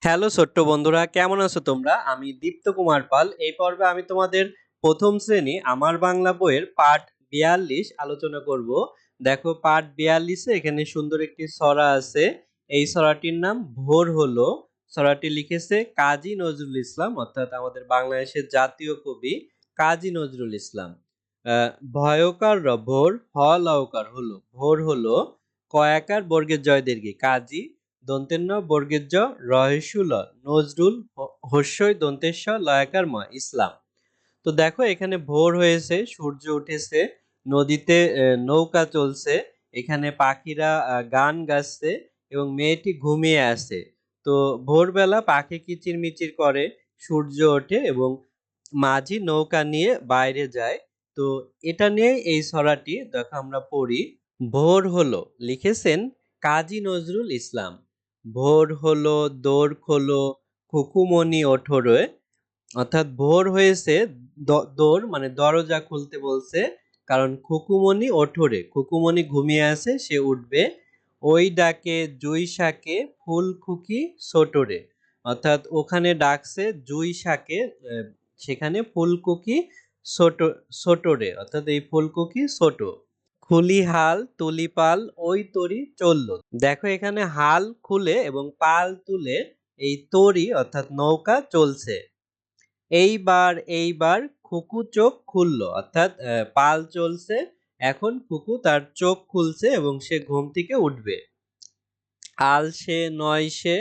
Hello ছোট্ট বন্ধুরা, কেমন আছো তোমরা? আমি দীপ্ত কুমার পাল। এই পর্বে আমি তোমাদের প্রথম শ্রেণী আমার বাংলা বইয়ের পাঠ ৪২ আলোচনা করব। দেখো পাঠ ৪২ এ এখানে সুন্দর একটি ছড়া আছে। এই ছড়াটির নাম ভোর হলো। ছড়াটি লিখেছে কাজী নজরুল ইসলাম, অর্থাৎ আমাদের বাংলাদেশের জাতীয় কবি কাজী নজরুল ইসলাম। ভয়কার ভোর লওকার হলো, ভোর হলো কয়াকার বর্গের জয় দীর্ঘে কাজী দন্তের ন বর্গের জ রহস্যু ল নজরুল হস্যই দন্তের স লয়াকার ম ইসলাম। তো দেখো এখানে ভোর হয়েছে, সূর্য উঠেছে, নদীতে নৌকা চলছে, এখানে পাখিরা গান গাচ্ছে এবং মেয়েটি ঘুমিয়ে আছে। তো ভোরবেলা পাখি কিচিরমিচির করে, সূর্য ওঠে এবং মাঝি নৌকা নিয়ে বাইরে যায়। তো এটা নিয়ে এই ছড়াটি দেখো আমরা পড়ি। ভোর হলো লিখেছেন কাজী নজরুল ইসলাম। ভোর হলো দোর খোলো খুকুমনি ওঠোরে, অর্থাৎ ভোর হয়েছে, দোর মানে দরজা খুলতে বলছে, কারণ খুকুমনি ওঠোরে, খুকুমনি ঘুমিয়ে আছে, সে উঠবে। ওই ডাকে জুই শাকে ফুল খুকি ছোটরে, অর্থাৎ ওখানে ডাকছে জুই শাকে, সেখানে ফুলকুকি ছোট ছোটরে, অর্থাৎ এই ফুলকুকি ছোট। খুলি হাল তুলি পাল ওই তরি চললো। দেখো এখানে হাল খুলে এবং পাল তুলে এই তরি অর্থাৎ নৌকা চলছে। এইবার খুকু চোখ খুললো, অর্থাৎ পাল চলছে, এখন খুকু তার চোখ খুলছে এবং সে ঘুম থেকে উঠবে। আল সে নয় সে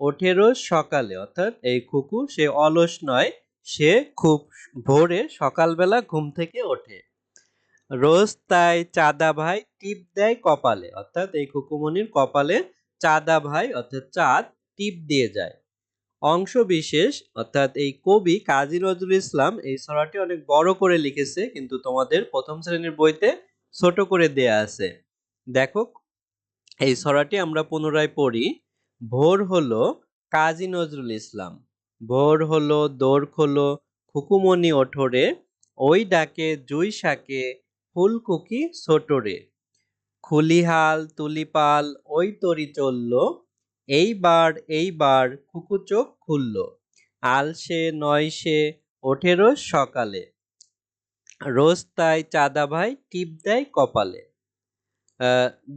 ওঠে রোজ সকালে, অর্থাৎ এই খুকু সে অলস নয়, সে খুব ভোরে সকালবেলা ঘুম থেকে ওঠে। রোজ তাই চাঁদা ভাই টিপ দেয় কপালে, অর্থাৎ এই খুকুমনির কপালে চাঁদা ভাই অর্থাৎ চাঁদ টিপ দিয়ে যায়। অংশ বিশেষ, অর্থাৎ এই কবি কাজী নজরুল ইসলাম এই ছড়াটি অনেক বড় করে লিখেছে, কিন্তু তোমাদের প্রথম শ্রেণীর বইতে ছোট করে দেয়া আছে। দেখো এই ছড়াটি আমরা পুনরায় পড়ি। ভোর হলো কাজী নজরুল ইসলাম। ভোর হলো দোর খোলো খুকুমনি ওঠোরে, ওই ডাকে জুই শাকে ফুলকুকি ছোটরে। খুলিহাল তুলিপাল ওই তরি চলল, এইবার খুকু চোখ খুলল। আলসে নয়সে ওঠে রোজ সকালে, রোজ তাই চাঁদা ভাই টিপ দেয় কপালে।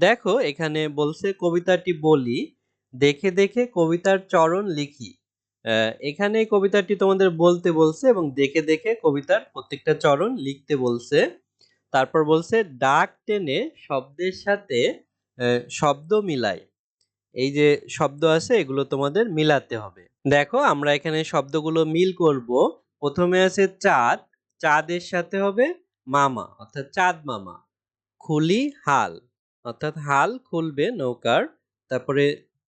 দেখো এখানে বলছে কবিতাটি বলি, দেখে দেখে কবিতার চরণ লিখি। এখানে এই কবিতাটি তোমাদের বলতে বলছে এবং দেখে দেখে কবিতার প্রত্যেকটা চরণ লিখতে বলছে। তারপর বলছে ডাক টেনে শব্দের সাথে শব্দ মিলাই। এই যে শব্দ আছে এগুলো তোমাদের মিলাতে হবে। দেখো আমরা এখানে শব্দগুলো মিল করব। প্রথমে আছে চাঁদ, চাঁদের সাথে হবে মামা অর্থাৎ চাঁদ মামা। খুলি হাল, অর্থাৎ হাল খুলবে নৌকার। তারপরে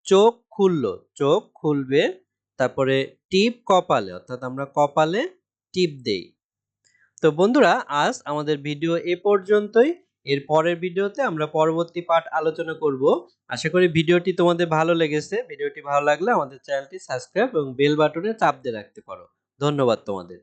চোখ খুললো, চোখ খুলবে। তারপরে টিপ কপালে, অর্থাৎ আমরা কপালে টিপ দেই। তো বন্ধুরা আজ আমাদের ভিডিও এ পর্যন্তই। এর পরের ভিডিওতে আমরা পরবর্তী পাঠ আলোচনা করব। আশা করি ভিডিওটি তোমাদের ভালো লেগেছে। ভিডিওটি ভালো লাগলে আমাদের চ্যানেলটি সাবস্ক্রাইব এবং বেল বাটনে চাপ দিয়ে রাখতে পারো। ধন্যবাদ তোমাদের।